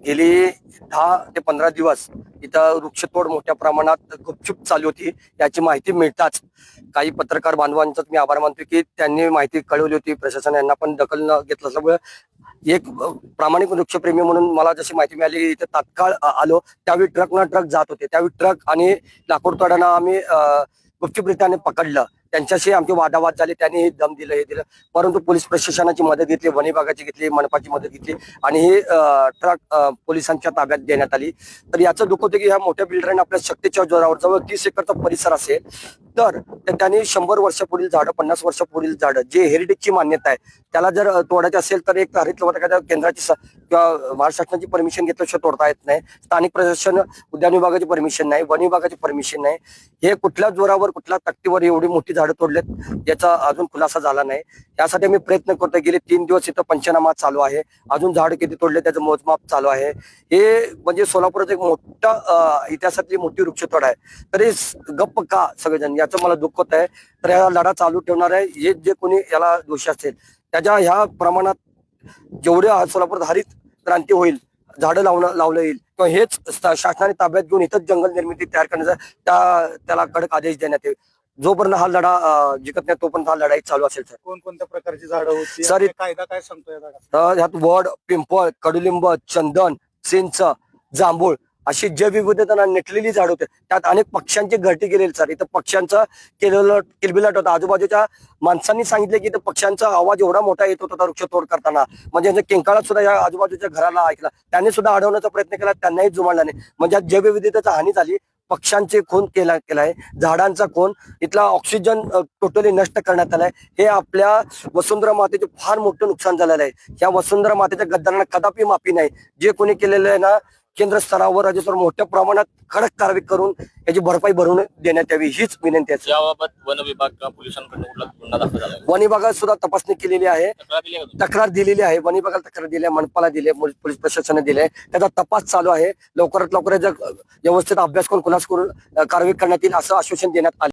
गेली 10 ते 15 दिवस इथं वृक्षतोड मोठ्या प्रमाणात गुपचूप चालू होती। याची माहिती मिळताच काही पत्रकार बांधवांचा मी आभार मानतो की त्यांनी माहिती कळवली होती। प्रशासन यांना पण दखल न घेतलं असल्यामुळे एक प्रामाणिक वृक्षप्रेमी म्हणून मला जशी माहिती मिळाली इथे तात्काळ आलो। त्यावेळी ट्रक जात होते, त्यावेळी ट्रक आणि लाकूड तोडांना आम्ही गुपचूपरित्याने पकडलं। त्यांच्याशी आमची वादावाद झाली, त्यांनी दम दिलं, हे दिलं, परंतु पोलीस प्रशासनाची मदत घेतली, वन विभागाची घेतली, मनपाची मदत घेतली आणि ही ट्रक पोलिसांच्या ताब्यात देण्यात आली। तर याचं दुःख होतं की ह्या मोठ्या बिल्डरने आपल्या शक्तीच्या जोरावर जवळ 30 एकरचा परिसर असेल तर त्यांनी 100 वर्षापूर्वील झाडं, 50 वर्षापूर्वील झाडं जे हेरिटेजची मान्यता आहे त्याला जर तोडायचं असेल तर एक हरित लवादाच्या केंद्राची किंवा महाराष्ट्र शासनाची परमिशन घेतल्याशिवाय तोडता येत नाही। स्थानिक प्रशासन, उद्यान विभागाची परमिशन नाही, वन विभागाची परमिशन नाही। हे कुठल्या जोरावर, कुठल्या तक्तीवर एवढी मोठी झाडं तोडलेत याचा अजून खुलासा झाला नाही। यासाठी आम्ही प्रयत्न करतो। गेले 3 दिवस इथं पंचनामा चालू आहे, अजून झाडं किती तोडले त्याचं मोजमाप चालू आहे। हे म्हणजे सोलापुरात एक मोठा इतिहासातली मोठी वृक्षतोड आहे, तरी गप्प का सगळेजण, याचं मला दुःख होत आहे। तर याला लढा चालू ठेवणार आहे। हे जे कोणी याला दोषी असेल त्याच्या ह्या प्रमाणात जेवढे सोलापुरात हरित क्रांती होईल, झाडं लावलं येईल किंवा हेच शासनाने ताब्यात घेऊन इथंच जंगल निर्मिती तयार करण्याचा त्याला कडक आदेश देण्यात येईल। जोपर्यंत हा लढा जिंकत नाही तोपर्यंत हा लढाई चालू असेल। सर, कोणकोणत्या प्रकारची झाडं होती, सर कायदा काय सांगतोय? ह्यात वड, पिंपळ, कडुलिंब, चंदन, चिंच, जांभूळ अशी जैवविविधता नटलेली झाड होते। त्यात अनेक पक्ष्यांची घरटी गेलेली। सर, इथं पक्ष्यांचा किलबिलाट होता। आजूबाजूच्या माणसांनी सांगितले की इथं पक्ष्यांचा आवाज एवढा मोठा येत होता वृक्षतोड करताना, म्हणजे किंकाळात सुद्धा या आजूबाजूच्या घराला ऐकला। त्यांनी सुद्धा अडवण्याचा प्रयत्न केला, त्यांनाही जुमानला नाही। म्हणजे जैवविविधतेचा हानी झाली, पक्ष्यांचे खून केलाय, झाडांचा खून, इथला ऑक्सिजन टोटली नष्ट करण्यात आलाय। हे आपल्या वसुंधरा मातेचे फार मोठं नुकसान झालेलं आहे। या वसुंधरा मातेच्या गद्दारांना कदापि माफी नाही। जे कोणी केलेलं आहे ना, केंद्र स्तरावर, राज्य स्तरावर मोठ्या प्रमाणात कडक कारवाई करून याची भरपाई भरून देण्यात यावी हीच विनंती आहे। याबाबत वन विभाग किंवा पोलिसांकडून गुन्हा दाखल झाला आहे? वन विभागात सुद्धा तपासणी केलेली आहे, तक्रार दिलेली आहे। वन विभागाला तक्रार दिली आहे, मनपाला दिली आहे, पोलीस प्रशासनाने दिले, त्याचा तपास चालू आहे। लवकरात लवकर व्यवस्थित अभ्यास करून खुलासा करून कारवाई करण्यात येईल असं आश्वासन देण्यात आले।